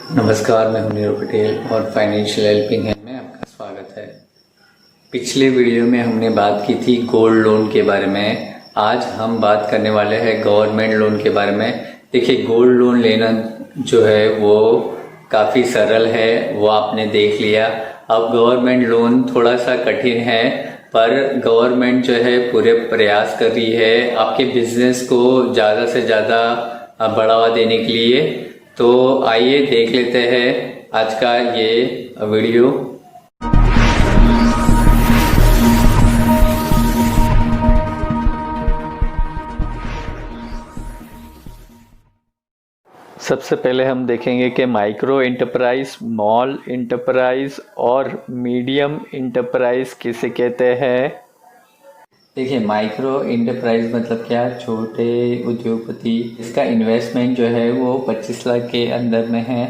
नमस्कार, मैं हूं नीरव पटेल और फाइनेंशियल हेल्पिंग हैंड में आपका स्वागत है। पिछले वीडियो में हमने बात की थी गोल्ड लोन के बारे में। आज हम बात करने वाले हैं गवर्नमेंट लोन के बारे में। देखिए, गोल्ड लोन लेना जो है वो काफ़ी सरल है, वो आपने देख लिया। अब गवर्नमेंट लोन थोड़ा सा कठिन है, पर गवर्नमेंट जो है पूरे प्रयास कर रही है आपके बिजनेस को ज़्यादा से ज़्यादा बढ़ावा देने के लिए। तो आइए देख लेते हैं आज का ये वीडियो। सबसे पहले हम देखेंगे कि माइक्रो एंटरप्राइज, स्मॉल एंटरप्राइज और मीडियम एंटरप्राइज किसे कहते हैं। देखिए, माइक्रो एंटरप्राइज मतलब क्या, छोटे उद्योगपति। इसका इन्वेस्टमेंट जो है वो 25 लाख के अंदर में है।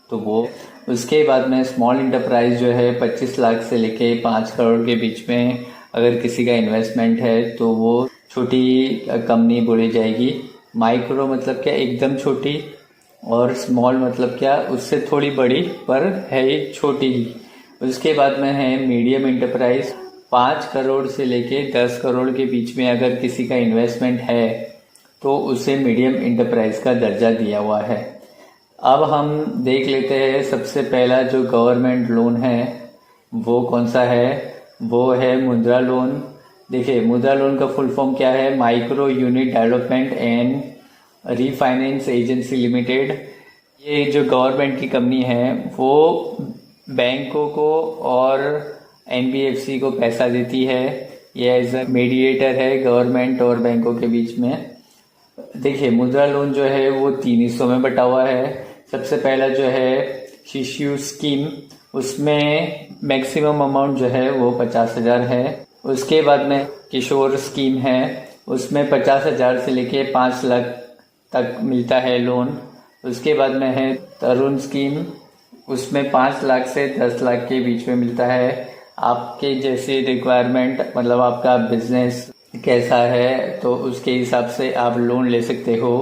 तो वो उसके बाद में स्मॉल एंटरप्राइज जो है 25 लाख से लेके 5 करोड़ के बीच में अगर किसी का इन्वेस्टमेंट है तो वो छोटी कंपनी बोली जाएगी। माइक्रो मतलब क्या, एकदम छोटी, और स्मॉल मतलब क्या, उससे थोड़ी बड़ी पर है छोटी ही। उसके बाद में है मीडियम एंटरप्राइज। 5 करोड़ से लेके 10 करोड़ के बीच में अगर किसी का इन्वेस्टमेंट है तो उसे मीडियम एंटरप्राइज का दर्जा दिया हुआ है। अब हम देख लेते हैं सबसे पहला जो गवर्नमेंट लोन है वो कौन सा है। वो है मुद्रा लोन। देखिए, मुद्रा लोन का फुल फॉर्म क्या है, micro unit development and refinance agency limited. ये जो गवर्नमेंट की कंपनी है वो बैंकों को और एनबीएफसी को पैसा देती है। ये एज अ मीडिएटर है गवर्नमेंट और बैंकों के बीच में। देखिए, मुद्रा लोन जो है वो 3 हिस्सों में बटा हुआ है। सबसे पहला जो है शिशु स्कीम, उसमें मैक्सिमम अमाउंट जो है वो 50,000 है। उसके बाद में किशोर स्कीम है, उसमें 50,000 से लेके 5 लाख तक मिलता है लोन। उसके बाद में है तरुण स्कीम, उसमें 5 लाख से 10 लाख के बीच में मिलता है। आपके जैसे रिक्वायरमेंट, मतलब आपका बिजनेस कैसा है तो उसके हिसाब से आप लोन ले सकते हो।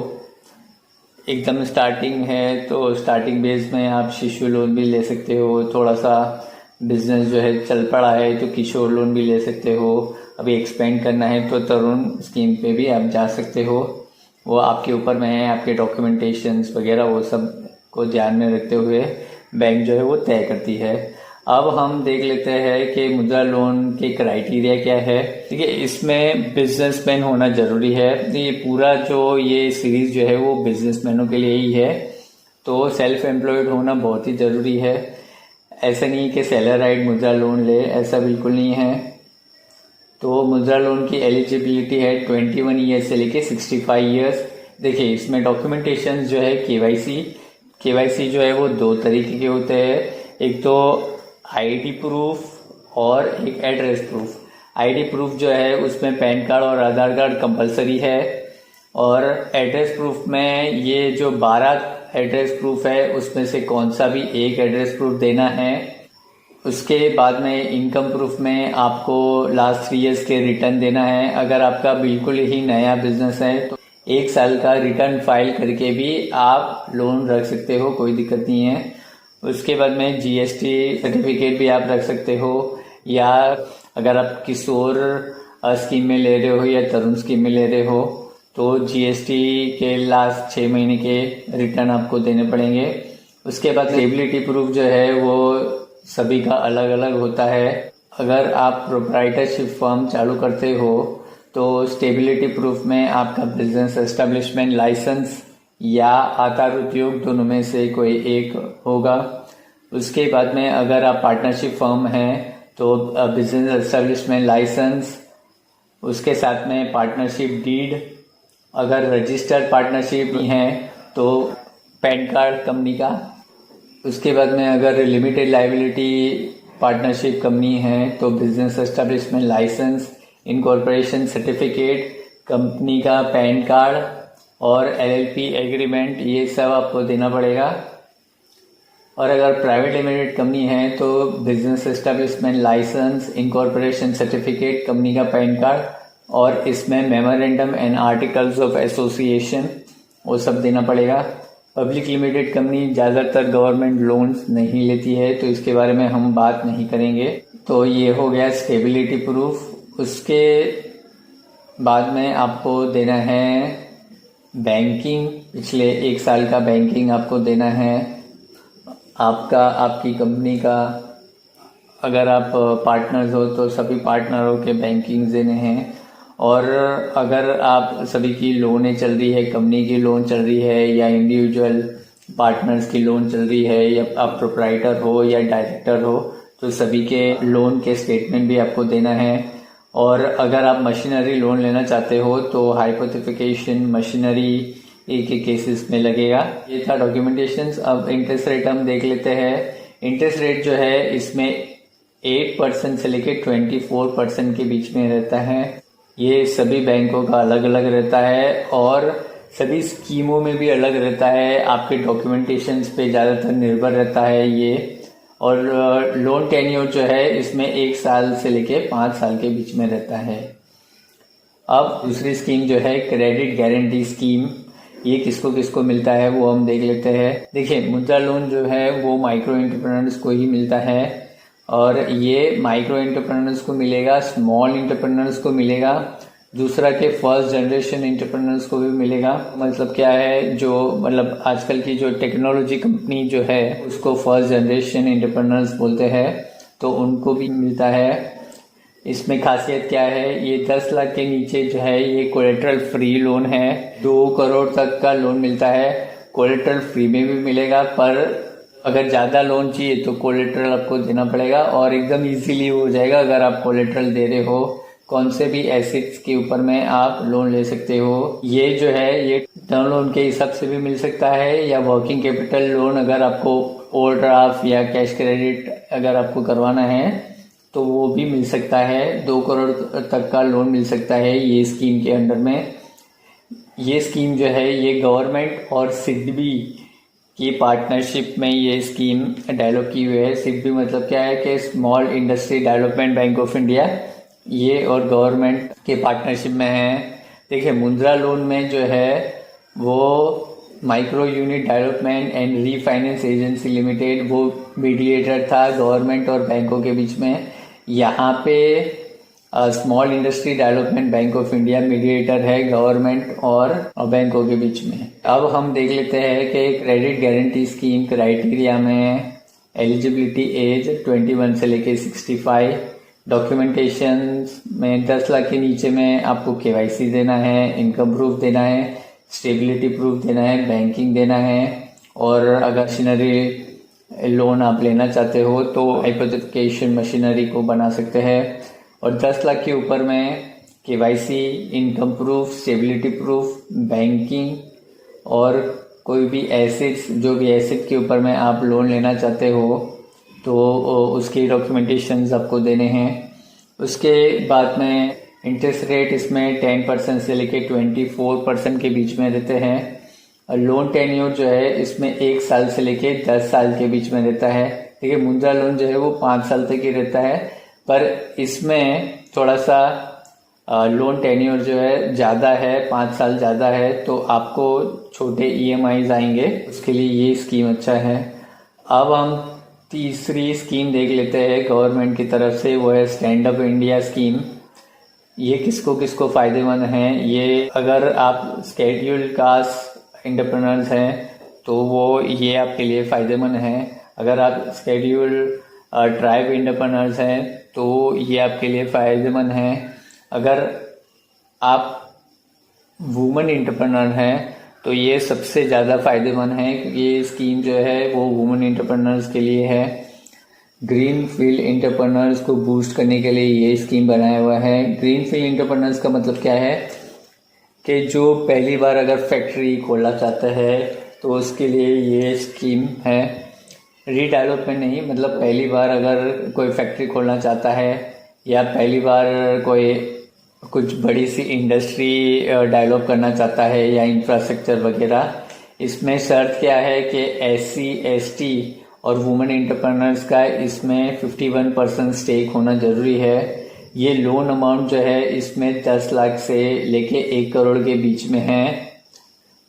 एकदम स्टार्टिंग है तो स्टार्टिंग बेस में आप शिशु लोन भी ले सकते हो। थोड़ा सा बिजनेस जो है चल पड़ा है तो किशोर लोन भी ले सकते हो। अभी एक्सपेंड करना है तो तरुण स्कीम पे भी आप जा सकते हो। वो आपके ऊपर में है, आपके डॉक्यूमेंटेशंस वगैरह वो सब को ध्यान में रखते हुए बैंक जो है वो तय करती है। अब हम देख लेते हैं कि मुद्रा लोन के क्राइटेरिया क्या है। देखिए, इसमें बिजनेसमैन होना जरूरी है। ये पूरा जो ये सीरीज जो है वो बिजनेसमैनों के लिए ही है। तो सेल्फ एम्प्लॉयड होना बहुत ही ज़रूरी है। ऐसा नहीं कि सेलराइड मुद्रा लोन ले, ऐसा बिल्कुल नहीं है। तो मुद्रा लोन की एलिजिबिलिटी है 21 ईयर्स से लेके 65 ईयर्स। देखिए, इसमें डॉक्यूमेंटेशन जो है केवाईसी जो है वो 2 तरीके के होते हैं। एक तो आईडी प्रूफ और एक एड्रेस प्रूफ। आईडी प्रूफ जो है उसमें पैन कार्ड और आधार कार्ड कंपलसरी है। और एड्रेस प्रूफ में ये जो 12 एड्रेस प्रूफ है उसमें से कौन सा भी एक एड्रेस प्रूफ देना है। उसके बाद में इनकम प्रूफ में आपको लास्ट 3 इयर्स के रिटर्न देना है। अगर आपका बिल्कुल ही नया बिजनेस है तो 1 साल का रिटर्न फाइल करके भी आप लोन रख सकते हो, कोई दिक्कत नहीं है। उसके बाद में जीएसटी सर्टिफिकेट भी आप रख सकते हो, या अगर आप किशोर स्कीम में ले रहे हो या तरुण स्कीम में ले रहे हो तो जीएसटी के लास्ट 6 महीने के रिटर्न आपको देने पड़ेंगे। उसके बाद स्टेबिलिटी प्रूफ जो है वो सभी का अलग अलग होता है। अगर आप प्रोप्राइटरशिप फर्म चालू करते हो तो स्टेबिलिटी प्रूफ में आपका बिजनेस एस्टेब्लिशमेंट लाइसेंस या आकार उद्योग दोनों में से कोई एक होगा। उसके बाद में अगर आप पार्टनरशिप फर्म हैं तो बिजनेस एस्टेब्लिशमेंट लाइसेंस, उसके साथ में पार्टनरशिप डीड। अगर रजिस्टर्ड पार्टनरशिप है तो पैन कार्ड कंपनी का। उसके बाद में अगर लिमिटेड लायबिलिटी पार्टनरशिप कंपनी है तो business establishment licence, incorporation certificate, company का पैन कार्ड और एलएलपी एग्रीमेंट, ये सब आपको देना पड़ेगा। और अगर प्राइवेट लिमिटेड कंपनी है तो business establishment licence, incorporation certificate, company का पैन कार्ड, और इसमें memorandum and articles of association वो सब देना पड़ेगा। पब्लिक लिमिटेड कंपनी ज़्यादातर गवर्नमेंट लोन्स नहीं लेती है, तो इसके बारे में हम बात नहीं करेंगे। तो ये हो गया स्टेबिलिटी प्रूफ। उसके बाद में आपको देना है बैंकिंग, पिछले 1 साल का बैंकिंग आपको देना है आपकी कंपनी का। अगर आप पार्टनर्स हो तो सभी पार्टनरों के बैंकिंग देने हैं। और अगर आप सभी की लोनें चल रही है, कंपनी की लोन चल रही है या इंडिविजुअल पार्टनर्स की लोन चल रही है, या आप प्रोप्राइटर हो या डायरेक्टर हो, तो सभी के लोन के स्टेटमेंट भी आपको देना है। और अगर आप मशीनरी लोन लेना चाहते हो तो हाइपोथेटिकेशन मशीनरी एक एक केसेस में लगेगा। ये था डॉक्यूमेंटेशंस। अब इंटरेस्ट रेट हम देख लेते हैं। इंटरेस्ट रेट जो है इसमें 8% से लेके 24% के बीच में रहता है। ये सभी बैंकों का अलग अलग रहता है और सभी स्कीमों में भी अलग रहता है। आपके डॉक्यूमेंटेशंस पे ज़्यादातर निर्भर रहता है ये। और लोन टेन्योर जो है इसमें 1 साल से लेके 5 साल के बीच में रहता है। अब दूसरी स्कीम जो है क्रेडिट गारंटी स्कीम, ये किसको किसको मिलता है वो हम देख लेते हैं। देखिए, मुद्रा लोन जो है वो माइक्रो एंटरप्रेन्योर्स को ही मिलता है और ये माइक्रो एंटरप्रेन्योर्स को मिलेगा, स्मॉल एंटरप्रेन्योर्स को मिलेगा, दूसरा के फर्स्ट जनरेशन एंटरप्रेन्योर्स को भी मिलेगा। मतलब क्या है, जो मतलब आजकल की जो टेक्नोलॉजी कंपनी जो है उसको फर्स्ट जनरेशन एंटरप्रेन्योर्स बोलते हैं, तो उनको भी मिलता है। इसमें खासियत क्या है, ये 10 लाख के नीचे जो है ये कोलेटरल फ्री लोन है। 2 करोड़ तक का लोन मिलता है, कोलेटरल फ्री में भी मिलेगा, पर अगर ज़्यादा लोन चाहिए तो कोलेटरल आपको देना पड़ेगा और एकदम इजीली हो जाएगा अगर आप कोलेटरल दे रहे हो। कौन से भी एसेट्स के ऊपर में आप लोन ले सकते हो। ये जो है ये टर्म लोन के हिसाब से भी मिल सकता है या वर्किंग कैपिटल लोन, अगर आपको ओवरड्राफ्ट या कैश क्रेडिट अगर आपको करवाना है तो वो भी मिल सकता है। 2 करोड़ तक का लोन मिल सकता है ये स्कीम के अंडर में। ये स्कीम जो है ये गवर्नमेंट और सिडबी की पार्टनरशिप में ये स्कीम डेवलप की हुई है। सिडबी मतलब क्या है कि small industry development bank of India, ये और गवर्नमेंट के पार्टनरशिप में है। देखिए, मुद्रा लोन में जो है वो micro unit development and refinance agency limited वो मीडिएटर था गवर्नमेंट और बैंकों के बीच में। यहाँ पे small industry development bank of India mediator है गवर्नमेंट और बैंकों के बीच में। अब हम देख लेते हैं कि क्रेडिट गारंटी स्कीम क्राइटेरिया में एलिजिबिलिटी एज 21 से लेके 65, डॉक्यूमेंटेशन में 10 लाख के नीचे में आपको केवाईसी देना है, इनकम प्रूफ देना है, स्टेबिलिटी प्रूफ देना है, बैंकिंग देना है। और अगर मशीनरी लोन आप लेना चाहते हो तो हाइपोथेटिकेशन मशीनरी को बना सकते हैं। और 10 लाख के ऊपर में KYC, income proof, stability proof, banking और कोई भी एसेट्स, जो भी एसेट के ऊपर में आप लोन लेना चाहते हो तो उसके डॉक्यूमेंटेशंस आपको देने हैं। उसके बाद में इंटरेस्ट रेट इसमें 10% से लेके 24% के बीच में रहते हैं। और लोन टेन्योर जो है इसमें 1 साल से लेके 10 साल के बीच में रहता है। देखिए, मुद्रा लोन जो है वो 5 साल तक ही रहता है, पर इसमें थोड़ा सा लोन टेन्योर जो है ज़्यादा है, 5 साल ज़्यादा है, तो आपको छोटे EMIs आएंगे, उसके लिए ये स्कीम अच्छा है। अब हम तीसरी स्कीम देख लेते हैं गवर्नमेंट की तरफ से, वो है स्टैंड अप इंडिया स्कीम। ये किसको किसको फ़ायदेमंद है, ये अगर आप स्केड्यूल कास्ट एंटरप्रेन्योर्स हैं तो वो ये आपके लिए फ़ायदेमंद है। अगर आप स्केड्यूल ट्राइब एंटरप्रेन्योर्स हैं तो ये आपके लिए फ़ायदेमंद है। अगर आप वुमेन एंटरप्रेन्योर हैं तो ये सबसे ज़्यादा फ़ायदेमंद है, क्योंकि ये स्कीम जो है वो वुमेन एंटरप्रेन्योर्स के लिए है। ग्रीन फील्ड एंटरप्रेन्योर्स को बूस्ट करने के लिए ये स्कीम बनाया हुआ है। ग्रीन फील्ड एंटरप्रेन्योर्स का मतलब क्या है कि जो पहली बार अगर फैक्ट्री खोलना चाहता है तो उसके लिए ये स्कीम है। रीडेवलपमेंट नहीं, मतलब पहली बार अगर कोई फैक्ट्री खोलना चाहता है या पहली बार कोई कुछ बड़ी सी इंडस्ट्री डेवलप करना चाहता है या इंफ्रास्ट्रक्चर वगैरह, इसमें शर्त क्या है कि SC ST और वुमेन एंटरप्रेन्योर्स का इसमें 51% स्टेक होना ज़रूरी है। ये लोन अमाउंट जो है इसमें 10 लाख से लेके 1 करोड़ के बीच में है,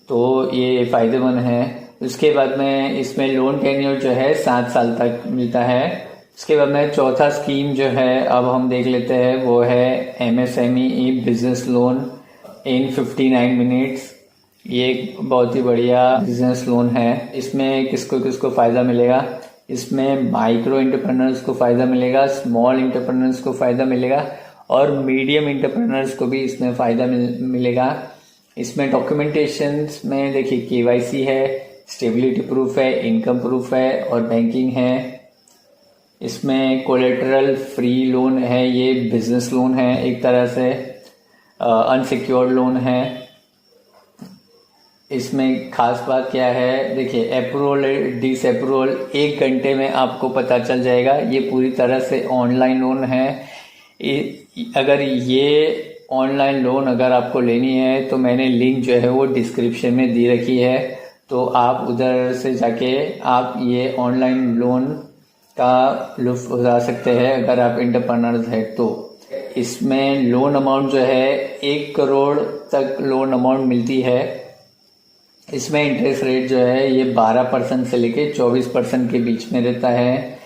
तो ये फ़ायदेमंद है। उसके बाद में इसमें लोन टेन्योर जो है 7 साल तक मिलता है। उसके बाद में चौथा स्कीम जो है अब हम देख लेते हैं, वो है MSME E business loan in 59 minutes. ये एक बहुत ही बढ़िया बिजनेस लोन है। इसमें किसको किसको फ़ायदा मिलेगा? इसमें माइक्रो एंटरप्रेन्योर्स को फ़ायदा मिलेगा, स्मॉल एंटरप्रेन्योर्स को फ़ायदा मिलेगा और मीडियम एंटरप्रेन्योर्स को भी इसमें फ़ायदा मिलेगा। इसमें डॉक्यूमेंटेशंस में देखिए KYC है, स्टेबिलिटी प्रूफ है, इनकम प्रूफ है और बैंकिंग है। इसमें कोलेटरल फ्री लोन है, ये बिजनेस लोन है, एक तरह से अनसिक्योर्ड लोन है। इसमें खास बात क्या है, देखिए अप्रूवल डिसअप्रूवल 1 घंटे में आपको पता चल जाएगा। ये पूरी तरह से ऑनलाइन लोन है। अगर ये ऑनलाइन लोन अगर आपको लेनी है तो मैंने लिंक जो है वो डिस्क्रिप्शन में दी रखी है, तो आप उधर से जाके आप ये ऑनलाइन लोन का लुत्फ उठा सकते हैं अगर आप एंटरप्रेन्योर्स हैं तो। इसमें लोन अमाउंट जो है 1 करोड़ तक लोन अमाउंट मिलती है। इसमें इंटरेस्ट रेट जो है ये 12% से लेके 24% के बीच में रहता है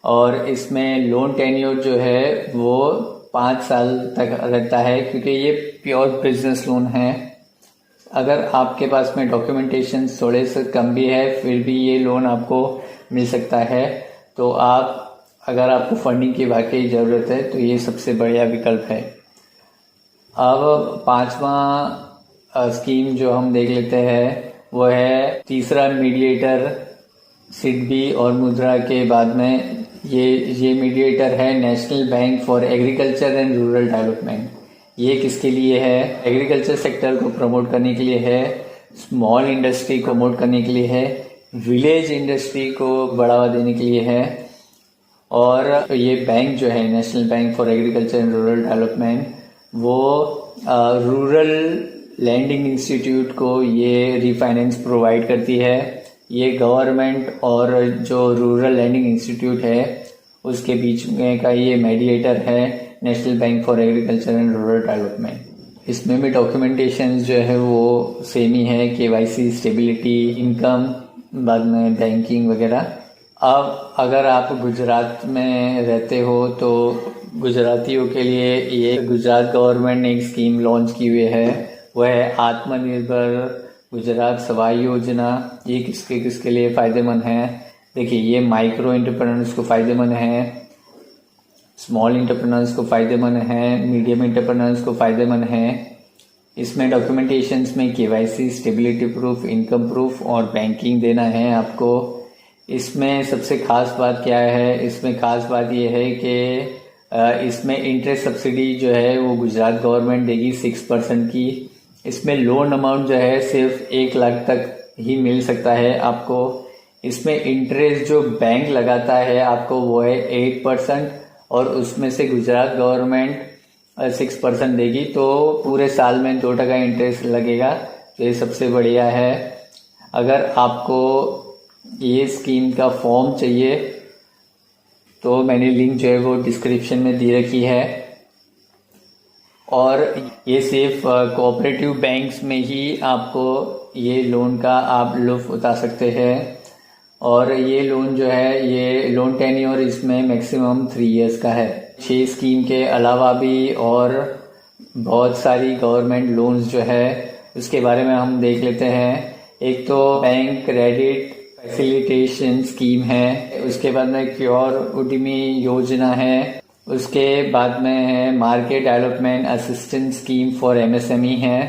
और इसमें लोन टेन्योर जो है वो 5 साल तक रहता है, क्योंकि ये प्योर बिजनेस लोन है। अगर आपके पास में डॉक्यूमेंटेशन थोड़े से कम भी है फिर भी ये लोन आपको मिल सकता है। तो आप अगर आपको फंडिंग की वाकई ज़रूरत है तो ये सबसे बढ़िया विकल्प है। अब 5वां स्कीम जो हम देख लेते हैं वो है तीसरा मीडिएटर सिडबी और मुद्रा के बाद में ये मीडिएटर है national bank for agriculture and rural development. ये किसके लिए है? एग्रीकल्चर सेक्टर को प्रमोट करने के लिए है, स्मॉल इंडस्ट्री को प्रमोट करने के लिए है, विलेज इंडस्ट्री को बढ़ावा देने के लिए है। और ये बैंक जो है national bank for agriculture and rural development, वो रूरल लैंडिंग इंस्टीट्यूट को ये रिफाइनेंस प्रोवाइड करती है। ये गवर्नमेंट और जो रूरल लैंडिंग इंस्टीट्यूट है उसके बीच में का ये मीडिएटर है national bank for agriculture and rural development. इसमें भी डॉक्यूमेंटेशन जो है वो सेम ही है, KYC, स्टेबिलिटी, इनकम, बाद में बैंकिंग वगैरह। अब अगर आप गुजरात में रहते हो तो गुजरातियों के लिए ये गुजरात गवर्नमेंट ने एक स्कीम लॉन्च की हुई है, वह है आत्मनिर्भर गुजरात सवाई योजना। ये किसके किसके लिए फ़ायदेमंद है? देखिए ये माइक्रो एंटरप्रेन्योर्स को फ़ायदेमंद है, स्मॉल एंटरप्रेन्योर्स को फ़ायदेमंद है, मीडियम एंटरप्रेन्योर्स को फ़ायदेमंद है। इसमें डॉक्यूमेंटेशंस में KYC, stability proof, income proof और बैंकिंग देना है आपको। इसमें सबसे खास बात क्या है? इसमें खास बात ये है कि इसमें इंटरेस्ट सब्सिडी जो है वो गुजरात गवर्नमेंट देगी 6% की। इसमें लोन अमाउंट जो है सिर्फ 1 लाख तक ही मिल सकता है आपको। इसमें इंटरेस्ट जो बैंक लगाता है आपको वो है 8% और उसमें से गुजरात गवर्नमेंट 6% देगी, तो पूरे साल में 2% इंटरेस्ट लगेगा। तो ये सबसे बढ़िया है। अगर आपको ये स्कीम का फॉर्म चाहिए तो मैंने लिंक जो है वो डिस्क्रिप्शन में दी रखी है। और ये सिर्फ कोऑपरेटिव बैंक्स में ही आपको ये लोन का आप लुत्फ उठा सकते हैं। और ये लोन जो है ये लोन टेन्योर इसमें मैक्सिमम 3 इयर्स का है। 6 स्कीम के अलावा भी और बहुत सारी गवर्नमेंट लोन्स जो है उसके बारे में हम देख लेते हैं। एक तो बैंक क्रेडिट फैसिलिटेशन स्कीम है, उसके बाद में क्योर उद्यमी योजना है, उसके बाद में है market development assistance scheme for MSME है,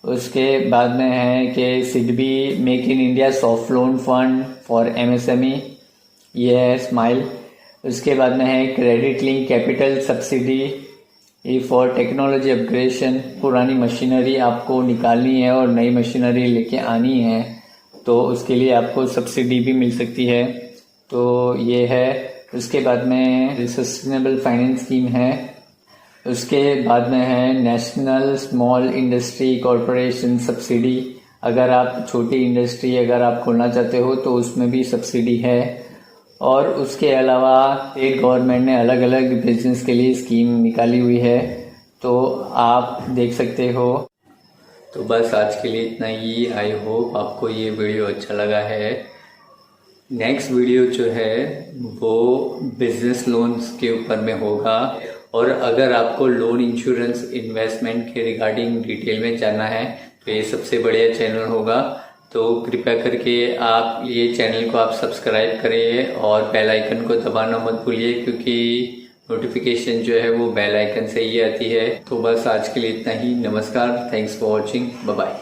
उसके बाद में है कि SIDBI make in India soft loan fund for MSME, ये है स्माइल। उसके बाद में है क्रेडिट लिंक कैपिटल सब्सिडी ये फॉर टेक्नोलॉजी अपग्रेडेशन। पुरानी मशीनरी आपको निकालनी है और नई मशीनरी लेके आनी है तो उसके लिए आपको सब्सिडी भी मिल सकती है, तो ये है। उसके बाद में सस्टेनेबल फाइनेंस स्कीम है। उसके बाद में है national small industry corporation subsidy. अगर आप छोटी इंडस्ट्री अगर आप खोलना चाहते हो तो उसमें भी सब्सिडी है। और उसके अलावा स्टेट गवर्नमेंट ने अलग अलग बिजनेस के लिए स्कीम निकाली हुई है, तो आप देख सकते हो। तो बस आज के लिए इतना ही। आई होप आपको ये वीडियो अच्छा लगा है। नेक्स्ट वीडियो जो है वो बिजनेस लोन्स के ऊपर में होगा, और अगर आपको लोन इंश्योरेंस इन्वेस्टमेंट के रिगार्डिंग डिटेल में जानना है तो ये सबसे बढ़िया चैनल होगा। तो कृपया करके आप ये चैनल को आप सब्सक्राइब करिए और बेल आइकन को दबाना मत भूलिए, क्योंकि नोटिफिकेशन जो है वो बेल आइकन से ही आती है। तो बस आज के लिए इतना ही। नमस्कार, thanks for watching, bye bye.